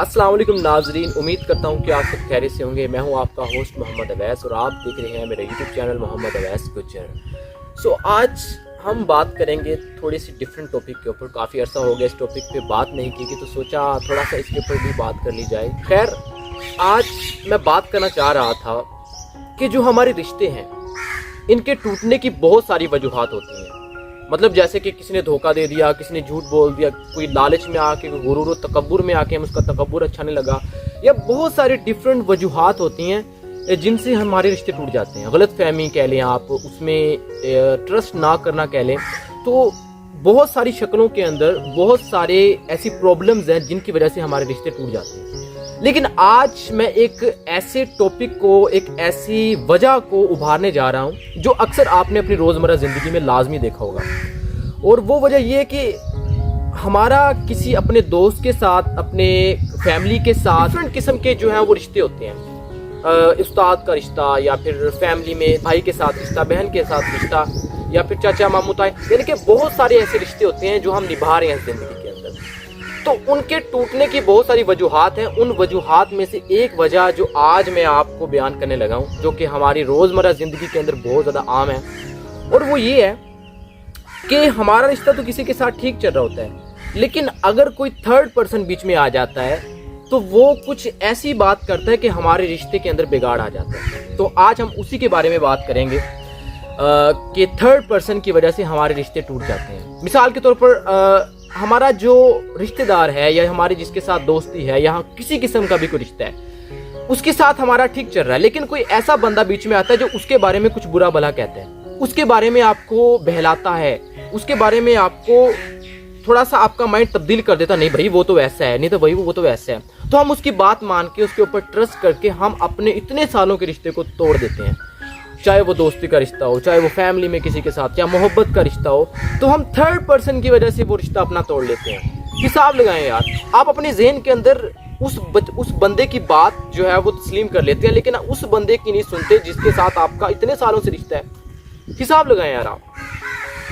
अस्सलाम वालेकुम नाजरीन, उम्मीद करता हूँ कि आप सब खैरियत से होंगे। मैं हूँ आपका होस्ट मोहम्मद अवैस और आप देख रहे हैं मेरा यूट्यूब चैनल मोहम्मद अवैस गुज्जर। आज हम बात करेंगे थोड़ी सी डिफरेंट टॉपिक के ऊपर। काफ़ी अर्सा हो गया इस टॉपिक पे बात नहीं की तो सोचा थोड़ा सा इसके ऊपर भी बात कर ली जाए। खैर, आज मैं बात करना चाह रहा था कि जो हमारे रिश्ते हैं इनके टूटने की बहुत सारी वजूहात होती हैं। मतलब जैसे कि किसी ने धोखा दे दिया, किसी ने झूठ बोल दिया, कोई लालच में आके, कोई गुरूर और तकब्बुर में आके हम उसका तकब्बुर अच्छा नहीं लगा, या बहुत सारी डिफरेंट वजूहात होती हैं जिनसे हमारे रिश्ते टूट जाते हैं। गलत फहमी कह लें आप, उसमें ट्रस्ट ना करना कह लें, तो बहुत सारी शक्लों के अंदर बहुत सारे ऐसी प्रॉब्लम्स हैं जिनकी वजह से हमारे रिश्ते टूट जाते हैं। लेकिन आज मैं एक ऐसे टॉपिक को, एक ऐसी वजह को उभारने जा रहा हूं जो अक्सर आपने अपनी रोज़मर्रा ज़िंदगी में लाजमी देखा होगा। और वो वजह ये है कि हमारा किसी अपने दोस्त के साथ, अपने फैमिली के साथ डिफरेंट किस्म के जो हैं वो रिश्ते होते हैं। उस्ताद का रिश्ता, या फिर फैमिली में भाई के साथ रिश्ता, बहन के साथ रिश्ता, या फिर चाचा मामू ताए, यानी कि बहुत सारे ऐसे रिश्ते होते हैं जो हम निभा रहे हैं ज़िंदगी के अंदर। तो उनके टूटने की बहुत सारी वजूहात हैं। उन वजूहात में से एक वजह जो आज मैं आपको बयान करने लगा हूँ, जो कि हमारी रोज़मर्रा ज़िंदगी के अंदर बहुत ज़्यादा आम है, और वो ये है कि हमारा रिश्ता तो किसी के साथ ठीक चल रहा होता है, लेकिन अगर कोई थर्ड पर्सन बीच में आ जाता है तो वो कुछ ऐसी बात करता है कि हमारे रिश्ते के अंदर बिगाड़ आ जाता है। तो आज हम उसी के बारे में बात करेंगे कि थर्ड पर्सन की वजह से हमारे रिश्ते टूट जाते हैं। मिसाल के तौर पर हमारा जो रिश्तेदार है, या हमारी जिसके साथ दोस्ती है, या किसी किस्म का भी कोई रिश्ता है, उसके साथ हमारा ठीक चल रहा है, लेकिन कोई ऐसा बंदा बीच में आता है जो उसके बारे में कुछ बुरा भला कहता है, उसके बारे में आपको बहलाता है, उसके बारे में आपको थोड़ा सा आपका माइंड तब्दील कर देता, नहीं भाई वो तो वैसा है, नहीं तो भाई वो तो वैसा है। तो हम उसकी बात मान के, उसके ऊपर ट्रस्ट करके हम अपने इतने सालों के रिश्ते को तोड़ देते हैं। चाहे वो दोस्ती का रिश्ता हो, चाहे वो फैमिली में किसी के साथ, या मोहब्बत का रिश्ता हो, तो हम थर्ड पर्सन की वजह से वो रिश्ता अपना तोड़ लेते हैं। हिसाब लगाएं यार, आप अपने ज़हन के अंदर उस बंदे की बात जो है वो तस्लीम कर लेते हैं, लेकिन उस बंदे की नहीं सुनते जिसके साथ आपका इतने सालों से रिश्ता है। हिसाब लगाएं यार आप।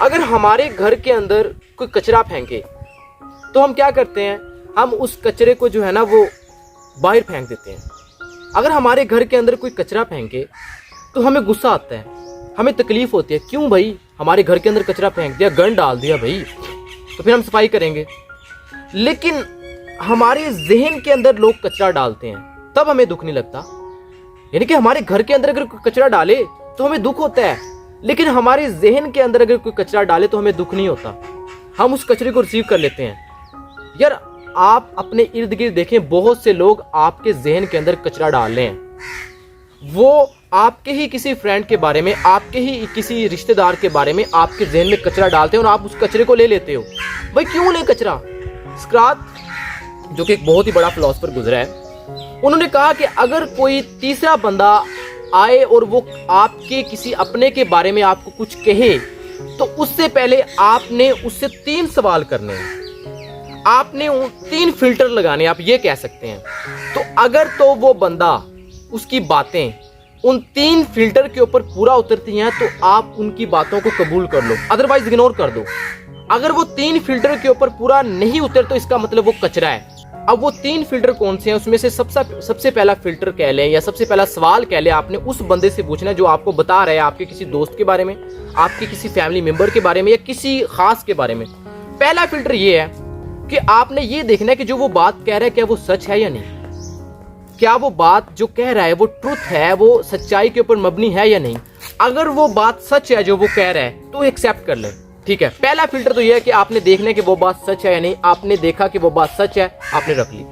अगर हमारे घर के अंदर कोई कचरा फेंके तो हम क्या करते हैं, हम उस कचरे को जो है ना वो बाहर फेंक देते हैं। अगर हमारे घर के अंदर कोई कचरा फेंके तो हमें गुस्सा आता है, हमें तकलीफ होती है, क्यों भाई हमारे घर के अंदर कचरा फेंक दिया, गंद डाल दिया भाई, तो फिर हम सफाई करेंगे। लेकिन हमारे जहन के अंदर लोग कचरा डालते हैं तब हमें दुख नहीं लगता। यानी कि हमारे घर के अंदर अगर कोई कचरा डाले तो हमें दुख होता है, लेकिन हमारे जहन के अंदर अगर कोई कचरा डाले तो हमें दुख नहीं होता, हम उस कचरे को रिसीव कर लेते हैं। यार आप अपने इर्द गिर्द देखें, बहुत से लोग आपके जहन के अंदर कचरा डाल रहे हैं। वो आपके ही किसी फ्रेंड के बारे में, आपके ही किसी रिश्तेदार के बारे में आपके जहन में कचरा डालते हैं और आप उस कचरे को ले लेते हो। भाई क्यों ले कचरा? स्क्रात, जो कि एक बहुत ही बड़ा फिलोसफर गुजरा है, उन्होंने कहा कि अगर कोई तीसरा बंदा आए और वो आपके किसी अपने के बारे में आपको कुछ कहे, तो उससे पहले आपने उससे 3 सवाल करने हैं, आपने 3 फिल्टर लगाने, आप ये कह सकते हैं। तो अगर तो वो बंदा, उसकी बातें उन 3 फिल्टर के ऊपर पूरा उतरती हैं तो आप उनकी बातों को कबूल कर लो, अदरवाइज इग्नोर कर दो। अगर वो 3 फिल्टर के ऊपर पूरा नहीं उतर तो इसका मतलब वो कचरा है। अब वो 3 फिल्टर कौन से हैं? उसमें से सबसे पहला फिल्टर कह लें, या सबसे पहला सवाल कह लें, आपने उस बंदे से पूछना है जो आपको बता रहा है आपके किसी दोस्त के बारे में, आपके किसी फैमिली मेंबर के बारे में, या किसी खास के बारे में। पहला फिल्टर ये है कि आपने ये देखना है कि जो वो बात कह रहा है क्या वो सच है या नहीं, क्या वो बात जो कह रहा है वो ट्रुथ है, वो सच्चाई के ऊपर मबनी है या नहीं। अगर वो बात सच है जो वो कह रहा है तो एक्सेप्ट कर लें, ठीक है। पहला फिल्टर तो ये है कि आपने देखना है कि वो बात सच है या नहीं, आपने देखा कि वो बात सच है, आपने रख ली।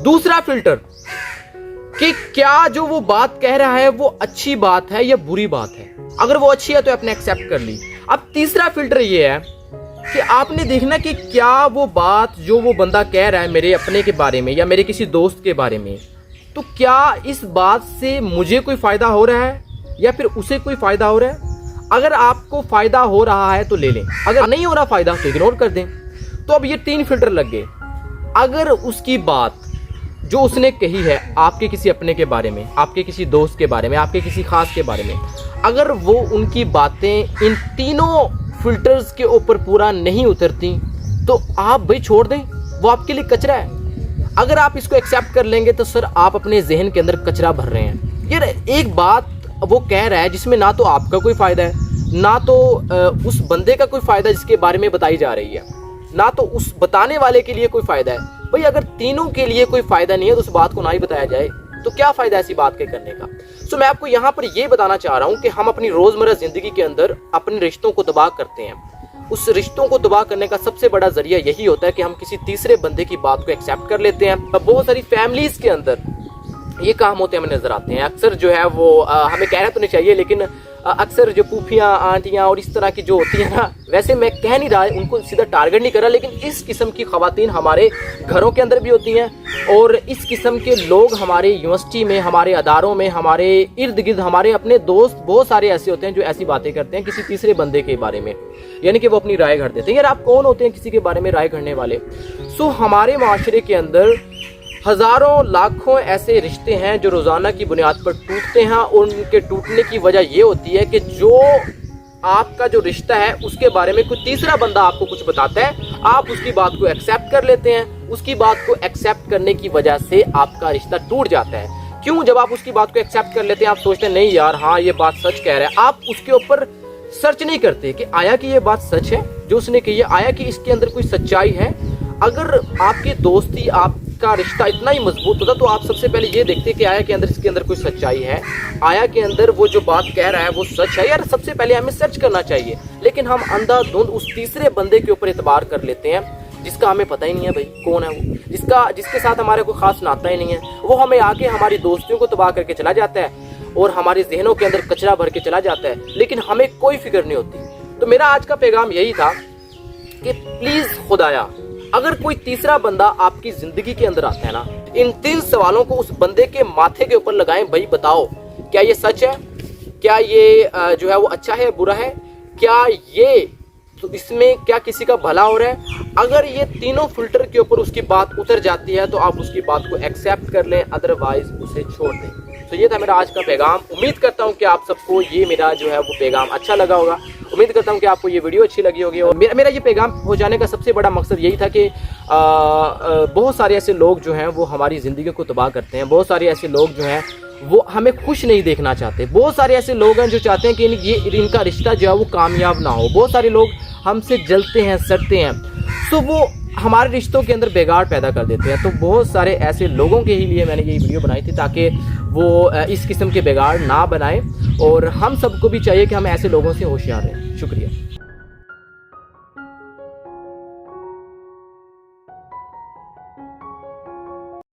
दूसरा फिल्टर कि क्या जो वो बात कह रहा है वो अच्छी बात है या बुरी बात है। अगर वो अच्छी है तो आपने एक्सेप्ट कर ली। अब तीसरा फिल्टर ये है कि आपने देखना कि क्या वो बात जो वो बंदा कह रहा है मेरे अपने के बारे में या मेरे किसी दोस्त के बारे में, तो क्या इस बात से मुझे कोई फ़ायदा हो रहा है या फिर उसे कोई फ़ायदा हो रहा है। अगर आपको फ़ायदा हो रहा है तो ले लें, अगर नहीं हो रहा फ़ायदा तो इग्नोर कर दें। तो अब ये 3 फिल्टर लग गए। अगर उसकी बात जो उसने कही है आपके किसी अपने के बारे में, आपके किसी दोस्त के बारे में, आपके किसी खास के बारे में, अगर वो उनकी बातें इन तीनों फिल्टर्स के ऊपर पूरा नहीं उतरती तो आप भाई छोड़ दें, वो आपके लिए कचरा है। اگر آپ اس کو ایکسیپٹ کر لیں گے تو سر آپ اپنے ذہن کے اندر کچرا بھر رہے ہیں. یار ایک بات وہ کہہ رہا ہے جس میں نہ تو آپ کا کوئی فائدہ ہے, نہ تو اس بندے کا کوئی فائدہ جس کے بارے میں بتائی جا رہی ہے, نہ تو اس بتانے والے کے لیے کوئی فائدہ ہے. بھئی اگر تینوں کے لیے کوئی فائدہ نہیں ہے تو اس بات کو نہ ہی بتایا جائے, تو کیا فائدہ ایسی بات کے کرنے کا. سو میں آپ کو یہاں پر یہ بتانا چاہ رہا ہوں کہ ہم اپنی روزمرہ زندگی کے اندر اپنے رشتوں کو تباہ کرتے ہیں. اس رشتوں کو تباہ کرنے کا سب سے بڑا ذریعہ یہی ہوتا ہے کہ ہم کسی تیسرے بندے کی بات کو ایکسیپٹ کر لیتے ہیں. بہت ساری فیملیز کے اندر یہ کام ہوتے ہمیں نظر آتے ہیں. اکثر جو ہے وہ ہمیں کہنا تو نہیں چاہیے, لیکن اکثر جو پھوپھیاں, آنٹیاں اور اس طرح کی جو ہوتی ہیں نا, ویسے میں کہہ نہیں رہا ان کو سیدھا ٹارگٹ نہیں کر رہا, لیکن اس قسم کی خواتین ہمارے گھروں کے اندر بھی ہوتی ہیں, اور اس قسم کے لوگ ہمارے یونیورسٹی میں, ہمارے اداروں میں, ہمارے ارد گرد, ہمارے اپنے دوست بہت سارے ایسے ہوتے ہیں جو ایسی باتیں کرتے ہیں کسی تیسرے بندے کے بارے میں, یعنی کہ وہ اپنی رائے گھڑ دیتے ہیں. یار آپ کون ہوتے ہیں کسی کے بارے میں رائے گھڑنے والے؟ سو ہمارے معاشرے کے اندر ہزاروں لاکھوں ایسے رشتے ہیں جو روزانہ کی بنیاد پر ٹوٹتے ہیں, اور ان کے ٹوٹنے کی وجہ یہ ہوتی ہے کہ جو آپ کا جو رشتہ ہے اس کے بارے میں کوئی تیسرا بندہ آپ کو کچھ بتاتا ہے, آپ اس کی بات کو ایکسیپٹ کر لیتے ہیں. اس کی بات کو ایکسیپٹ کرنے کی وجہ سے آپ کا رشتہ ٹوٹ جاتا ہے. کیوں؟ جب آپ اس کی بات کو ایکسیپٹ کر لیتے ہیں آپ سوچتے ہیں نہیں یار ہاں یہ بات سچ کہہ رہا ہے, آپ اس کے اوپر سرچ نہیں کرتے کہ آیا کہ یہ بات سچ ہے جو اس نے کہی ہے, آیا کہ اس کے اندر کوئی سچائی ہے. اگر آپ کی دوستی, آپ کا رشتہ اتنا ہی مضبوط ہوتا تو آپ سب سے پہلے یہ دیکھتے کہ آیا کہ اندر اس کے اندر کوئی سچائی ہے, آیا کہ اندر وہ جو بات کہہ رہا ہے وہ سچ ہے. یار سب سے پہلے ہمیں سرچ کرنا چاہیے, لیکن ہم اندھا دھند اس تیسرے بندے کے اوپر اعتبار کر لیتے ہیں جس کا ہمیں پتہ ہی نہیں ہے بھائی کون ہے وہ, جس کے ساتھ ہمارا کوئی خاص ناتا ہی نہیں ہے. وہ ہمیں آ کے ہماری دوستیوں کو تباہ کر کے چلا جاتا ہے اور ہمارے ذہنوں کے اندر کچرا بھر کے چلا جاتا ہے, لیکن ہمیں کوئی فکر نہیں ہوتی. تو میرا آج کا پیغام یہی تھا کہ پلیز خدایا اگر کوئی تیسرا بندہ آپ کی زندگی کے اندر آتا ہے نا, ان 3 سوالوں کو اس بندے کے ماتھے کے اوپر لگائیں. بھائی بتاؤ کیا یہ سچ ہے, کیا یہ جو ہے وہ اچھا ہے برا ہے, کیا یہ تو اس میں کیا کسی کا بھلا ہو رہا ہے. اگر یہ تینوں فلٹر کے اوپر اس کی بات اتر جاتی ہے تو آپ اس کی بات کو ایکسیپٹ کر لیں, ادروائز اسے چھوڑ دیں. تو یہ تھا میرا آج کا پیغام. امید کرتا ہوں کہ آپ سب کو یہ میرا جو ہے وہ پیغام اچھا لگا ہوگا. امید کرتا ہوں کہ آپ کو یہ ویڈیو اچھی لگی ہوگی. اور میرا یہ پیغام ہو جانے کا سب سے بڑا مقصد یہی تھا کہ بہت سارے ایسے لوگ جو ہیں وہ ہماری زندگی کو تباہ کرتے ہیں, بہت سارے ایسے لوگ جو ہیں وہ ہمیں خوش نہیں دیکھنا چاہتے, بہت سارے ایسے لوگ ہیں جو چاہتے ہیں کہ ان کا رشتہ جو ہے وہ کامیاب نہ ہو, بہت سارے لوگ ہم سے جلتے ہیں, سڑتے ہیں, تو وہ ہمارے رشتوں کے اندر بگاڑ پیدا کر دیتے ہیں. تو بہت سارے ایسے لوگوں کے ہی لیے میں نے یہ ویڈیو بنائی تھی تاکہ وہ اس قسم کے بگاڑ نہ بنائیں, اور ہم سب کو بھی چاہیے کہ ہم ایسے لوگوں سے ہوشیار رہیں. شکریہ.